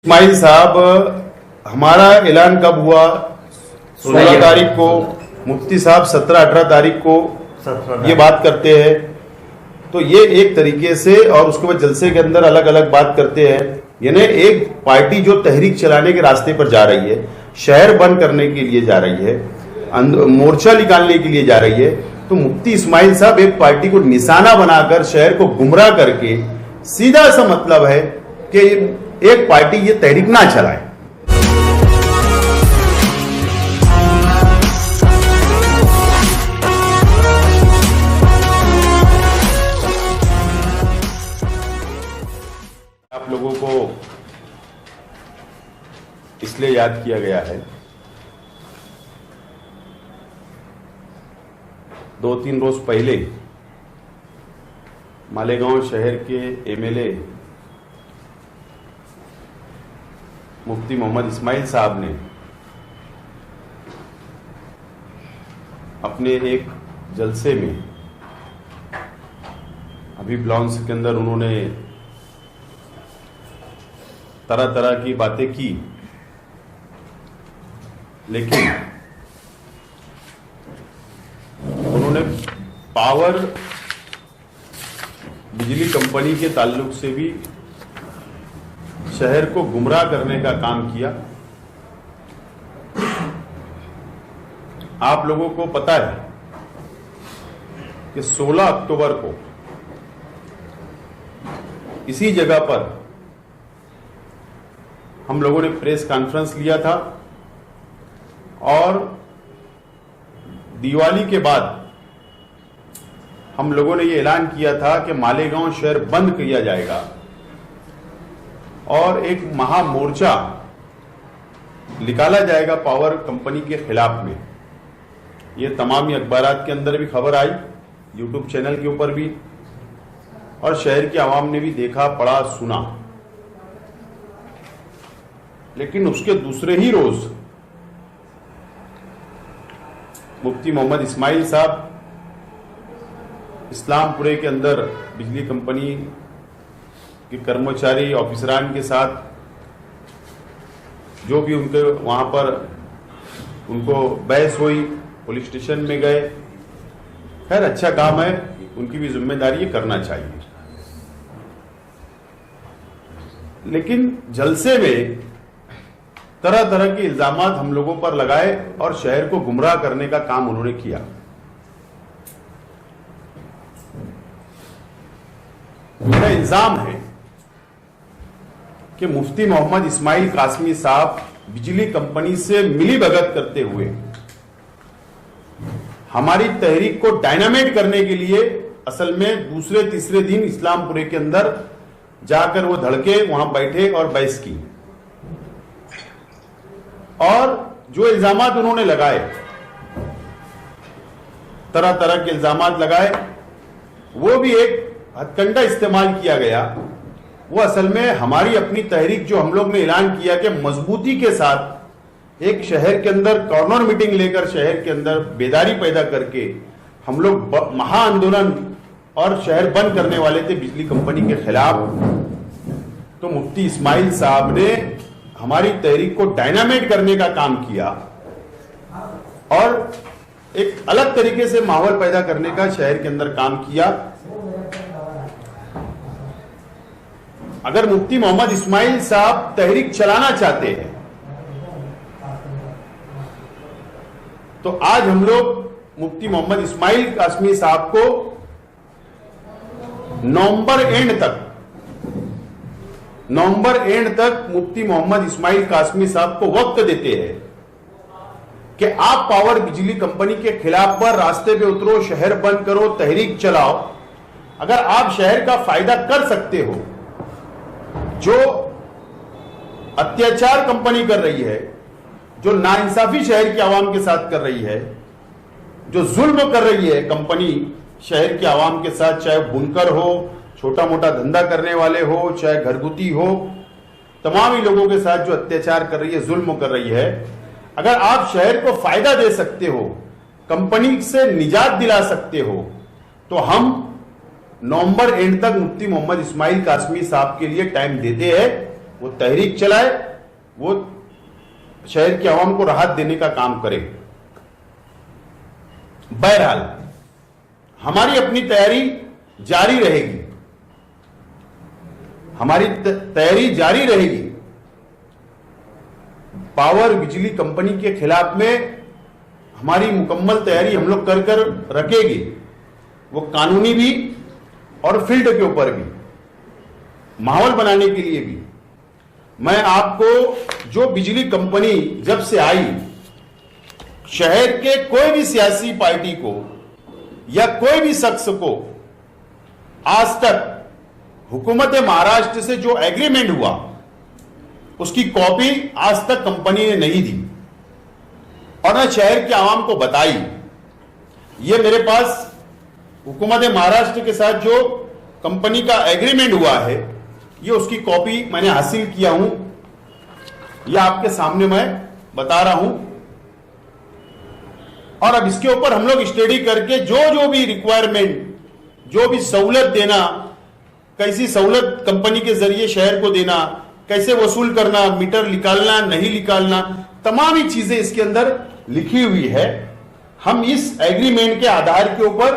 इस्माइल साहब, हमारा ऐलान कब हुआ? 16 तारीख को। मुफ्ती साहब 17-18 तारीख को ये बात करते हैं। तो ये एक तरीके से, और उसके बाद जलसे के अंदर अलग अलग बात करते हैं। यानी एक पार्टी जो तहरीक चलाने के रास्ते पर जा रही है, शहर बंद करने के लिए जा रही है, मोर्चा निकालने के लिए जा रही है, तो मुफ्ती इस्माइल साहब एक पार्टी को निशाना बनाकर शहर को गुमराह करके, सीधा सा मतलब है कि एक पार्टी ये तहरीक ना चलाए। आप लोगों को इसलिए याद किया गया है, 2-3 रोज पहले मालेगांव शहर के एमएलए मुफ्ती मोहम्मद इस्माइल साहब ने अपने एक जलसे में, अभी ब्लॉन्स के अंदर उन्होंने तरह तरह की बातें की, लेकिन उन्होंने पावर बिजली कंपनी के ताल्लुक से भी शहर को गुमराह करने का काम किया। आप लोगों को पता है कि 16 अक्टूबर को इसी जगह पर हम लोगों ने प्रेस कॉन्फ्रेंस लिया था, और दिवाली के बाद हम लोगों ने ये ऐलान किया था कि मालेगांव शहर बंद किया जाएगा और एक महामोर्चा निकाला जाएगा पावर कंपनी के खिलाफ में। ये तमाम अखबारात के अंदर भी खबर आई, यूट्यूब चैनल के ऊपर भी, और शहर की आवाम ने भी देखा, पढ़ा, सुना। लेकिन उसके दूसरे ही रोज मुफ्ती मोहम्मद इस्माइल साहब इस्लामपुरे के अंदर बिजली कंपनी के कर्मचारी ऑफिसरान के साथ जो भी उनके वहां पर उनको बहस हुई, पुलिस स्टेशन में गए। खैर, अच्छा काम है, उनकी भी जिम्मेदारी ये करना चाहिए। लेकिन जलसे में तरह तरह के इल्जामात हम लोगों पर लगाए और शहर को गुमराह करने का काम उन्होंने किया। मेरा इल्जाम है कि मुफ्ती मोहम्मद इस्माइल कासमी साहब बिजली कंपनी से मिलीभगत करते हुए हमारी तहरीक को डायनामाइट करने के लिए असल में दूसरे तीसरे दिन इस्लामपुरे के अंदर जाकर वो धड़के वहां बैठे और बहस की। और जो इल्जामात उन्होंने लगाए, तरह तरह के इल्जामात लगाए, वो भी एक हथकंडा इस्तेमाल किया गया। वो असल में हमारी अपनी तहरीक जो हम लोग ने ऐलान किया कि मजबूती के साथ एक शहर के अंदर कॉर्नर मीटिंग लेकर शहर के अंदर बेदारी पैदा करके हम लोग महा आंदोलन और शहर बंद करने वाले थे बिजली कंपनी के खिलाफ। तो मुफ्ती इस्माइल साहब ने हमारी तहरीक को डायनामाइट करने का काम किया और एक अलग तरीके से माहौल पैदा करने का शहर के अंदर काम किया। अगर मुफ्ती मोहम्मद इस्माइल साहब तहरीक चलाना चाहते हैं तो आज हम लोग मुफ्ती मोहम्मद इस्माइल कासमी साहब को नवंबर एंड तक मुफ्ती मोहम्मद इस्माइल कासमी साहब को वक्त देते हैं कि आप पावर बिजली कंपनी के खिलाफ पर रास्ते पे उतरो, शहर बंद करो, तहरीक चलाओ। अगर आप शहर का फायदा कर सकते हो, जो अत्याचार कंपनी कर रही है, जो नाइंसाफी शहर की आवाम के साथ कर रही है, जो जुल्म कर रही है कंपनी शहर की आवाम के साथ, चाहे बुनकर हो, छोटा मोटा धंधा करने वाले हो, चाहे घरगुती हो, तमाम ही लोगों के साथ जो अत्याचार कर रही है, जुल्म कर रही है, अगर आप शहर को फायदा दे सकते हो, कंपनी से निजात दिला सकते हो, तो हम नवंबर एंड तक मुफ्ती मोहम्मद इस्माइल कासमी साहब के लिए टाइम देते हैं वो तहरीक चलाए, वो शहर की आवाम को राहत देने का काम करे। बहरहाल हमारी अपनी तैयारी जारी रहेगी, हमारी तैयारी जारी रहेगी। पावर बिजली कंपनी के खिलाफ में हमारी मुकम्मल तैयारी हम लोग कर रखेंगे, वो कानूनी भी और फील्ड के ऊपर भी, माहौल बनाने के लिए भी। मैं आपको जो बिजली कंपनी जब से आई, शहर के कोई भी सियासी पार्टी को या कोई भी शख्स को आज तक हुकूमत महाराष्ट्र से जो एग्रीमेंट हुआ उसकी कॉपी आज तक कंपनी ने नहीं दी और न शहर के आवाम को बताई। ये मेरे पास हुकूमत महाराष्ट्र के साथ जो कंपनी का एग्रीमेंट हुआ है, ये उसकी कॉपी मैंने हासिल किया हूं, ये आपके सामने मैं बता रहा हूं। और अब इसके ऊपर हम लोग स्टडी करके जो भी रिक्वायरमेंट, जो भी सहूलत देना, कैसी सहूलत कंपनी के जरिए शहर को देना, कैसे वसूल करना, मीटर निकालना नहीं निकालना, तमाम ही चीजें इसके अंदर लिखी हुई है। हम इस एग्रीमेंट के आधार के ऊपर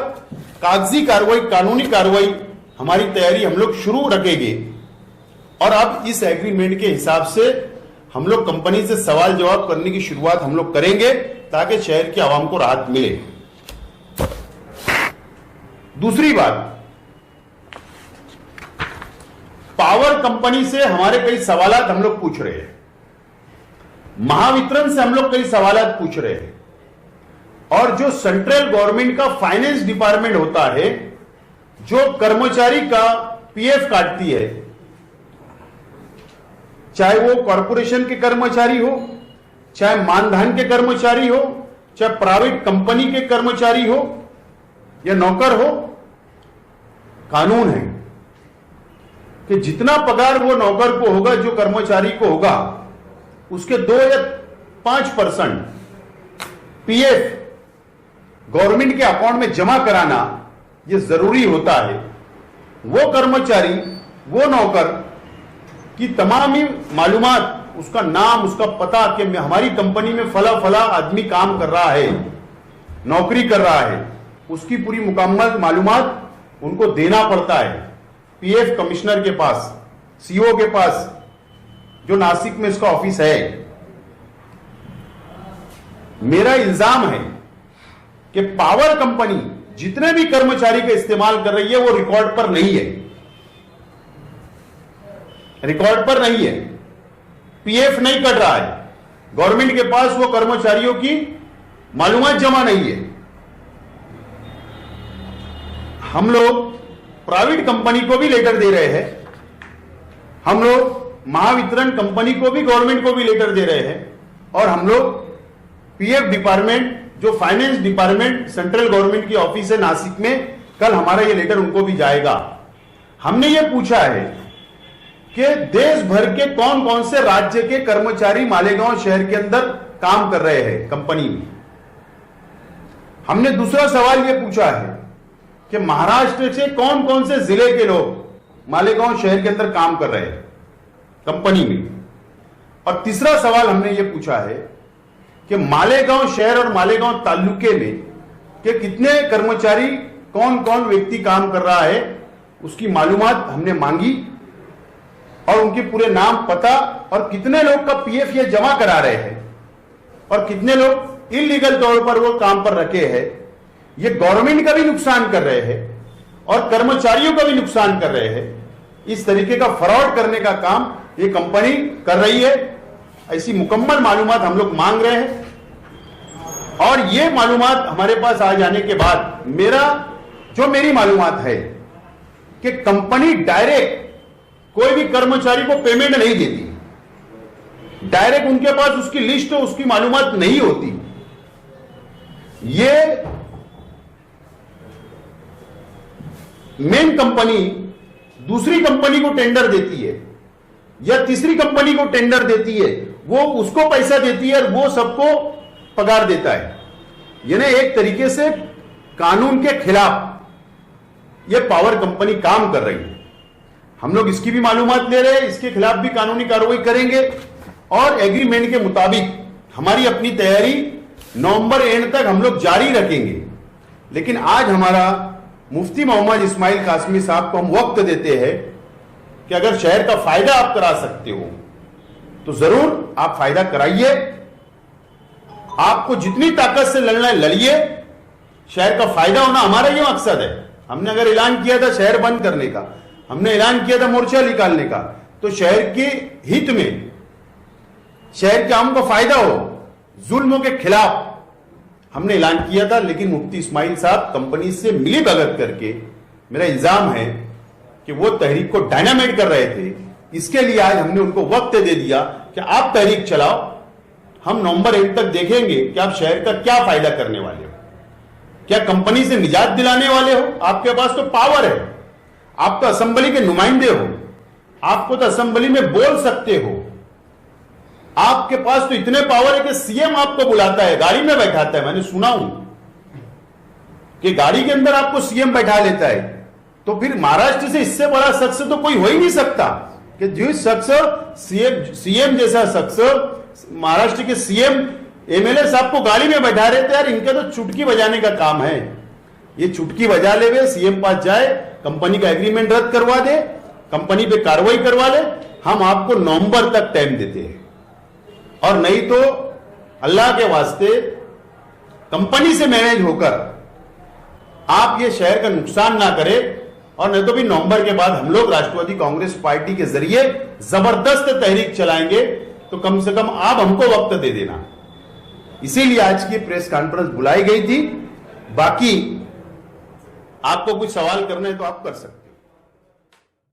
कागजी कार्रवाई, कानूनी कार्रवाई, हमारी तैयारी हम लोग शुरू रखेंगे। और अब इस एग्रीमेंट के हिसाब से हम लोग कंपनी से सवाल जवाब करने की शुरुआत हम लोग करेंगे ताकि शहर की आवाम को राहत मिले। दूसरी बात, पावर कंपनी से हमारे कई सवालात हम लोग पूछ रहे हैं, महावितरण से हम लोग कई सवालात पूछ रहे हैं, और जो सेंट्रल गवर्नमेंट का फाइनेंस डिपार्टमेंट होता है, जो कर्मचारी का पीएफ काटती है, चाहे वो कॉरपोरेशन के कर्मचारी हो, चाहे मानधन के कर्मचारी हो, चाहे प्राइवेट कंपनी के कर्मचारी हो या नौकर हो, कानून है कि जितना पगार वो नौकर को होगा, जो कर्मचारी को होगा, उसके 2 या 5% पीएफ गवर्नमेंट के अकाउंट में जमा कराना ये जरूरी होता है। वो कर्मचारी, वो नौकर की तमाम ही मालूमात, उसका नाम, उसका पता कि हमारी कंपनी में फला फला आदमी काम कर रहा है, नौकरी कर रहा है, उसकी पूरी मुकम्मल मालूमात उनको देना पड़ता है पीएफ कमिश्नर के पास, सीओ के पास, जो नासिक में इसका ऑफिस है। मेरा इल्जाम है कि पावर कंपनी जितने भी कर्मचारी का इस्तेमाल कर रही है वो रिकॉर्ड पर नहीं है, रिकॉर्ड पर नहीं है, पीएफ नहीं कट रहा है, गवर्नमेंट के पास वो कर्मचारियों की मालूमात जमा नहीं है। हम लोग प्राइवेट कंपनी को भी लेटर दे रहे हैं, हम लोग महावितरण कंपनी को भी, गवर्नमेंट को भी लेटर दे रहे हैं, और हम लोग पीएफ डिपार्टमेंट, जो फाइनेंस डिपार्टमेंट सेंट्रल गवर्नमेंट की ऑफिस है नासिक में, कल हमारा ये लेटर उनको भी जाएगा। हमने ये पूछा है कि देश भर के कौन कौन से राज्य के कर्मचारी मालेगांव शहर के अंदर काम कर रहे हैं कंपनी में। हमने दूसरा सवाल ये पूछा है कि महाराष्ट्र से कौन कौन से जिले के लोग मालेगांव शहर के अंदर काम कर रहे हैं कंपनी में। और तीसरा सवाल हमने ये पूछा है कि मालेगांव शहर और मालेगांव तालुके में के कितने कर्मचारी, कौन कौन व्यक्ति काम कर रहा है, उसकी मालूमात हमने मांगी, और उनके पूरे नाम, पता, और कितने लोग का पीएफ ये जमा करा रहे हैं और कितने लोग इलीगल तौर पर वो काम पर रखे हैं। ये गवर्नमेंट का भी नुकसान कर रहे हैं और कर्मचारियों का भी नुकसान कर रहे हैं। इस तरीके का फ्रॉड करने का काम ये कंपनी कर रही है। ऐसी मुकम्मल मालूमात हम लोग मांग रहे हैं, और ये मालूमात हमारे पास आ जाने के बाद मेरी मालूमात है कि कंपनी डायरेक्ट कोई भी कर्मचारी को पेमेंट नहीं देती, डायरेक्ट उनके पास उसकी लिस्ट, उसकी मालूमात नहीं होती। ये मेन कंपनी दूसरी कंपनी को टेंडर देती है या तीसरी कंपनी को टेंडर देती है, वो उसको पैसा देती है और वो सबको पगार देता है। यानी एक तरीके से कानून के खिलाफ ये पावर कंपनी काम कर रही है। हम लोग इसकी भी मालूमात ले रहे हैं, इसके खिलाफ भी कानूनी कार्रवाई करेंगे और एग्रीमेंट के मुताबिक हमारी अपनी तैयारी नवंबर एंड तक हम लोग जारी रखेंगे। लेकिन आज हमारा मुफ्ती मोहम्मद इस्माइल कासमी साहब को हम वक्त देते हैं कि अगर शहर का फायदा आप करा सकते हो तो जरूर आप फायदा कराइए। आपको जितनी ताकत से लड़ना है लड़िए, शहर का फायदा होना हमारा ये मकसद है। हमने अगर ऐलान किया था शहर बंद करने का, हमने ऐलान किया था मोर्चा निकालने का, तो शहर के हित में, शहर के आम को फायदा हो, जुल्मों के खिलाफ हमने ऐलान किया था। लेकिन मुफ्ती इस्माइल साहब कंपनी से मिली भगत करके, मेरा इल्जाम है कि वो तहरीक को डायनामाइट कर रहे थे। इसके लिए आज हमने उनको वक्त दे दिया कि आप तहरीक चलाओ, हम नवंबर एंड तक देखेंगे कि आप शहर का क्या फायदा करने वाले हो, क्या कंपनी से निजात दिलाने वाले हो। आपके पास तो पावर है, आप तो असेंबली के नुमाइंदे हो, आपको तो असेंबली में बोल सकते हो। आपके पास तो इतने पावर है कि सीएम आपको बुलाता है, गाड़ी में बैठाता है। मैंने सुना हूं कि गाड़ी के अंदर आपको सीएम बैठा लेता है। तो फिर महाराष्ट्र से इससे बड़ा शख्स तो कोई हो ही नहीं सकता कि जो शख्स सीएम जैसा शख्स महाराष्ट्र के सीएम एमएलए साहब को गाड़ी में बैठा रहे थे। यार इनका तो चुटकी बजाने का काम है, ये चुटकी बजा ले, वे सीएम पास जाए, कंपनी का एग्रीमेंट रद्द करवा दे, कंपनी पे कार्रवाई करवा ले। हम आपको नवंबर तक टाइम देते हैं, और नहीं तो अल्लाह के वास्ते कंपनी से मैनेज होकर आप ये शहर का नुकसान ना करें। और नहीं तो भी नवंबर के बाद हम लोग राष्ट्रवादी कांग्रेस पार्टी के जरिए जबरदस्त तहरीक चलाएंगे। तो कम से कम आप हमको वक्त दे देना। इसीलिए आज की प्रेस कॉन्फ्रेंस बुलाई गई थी। बाकी आपको कुछ सवाल करने हैं तो आप कर सकते हैं।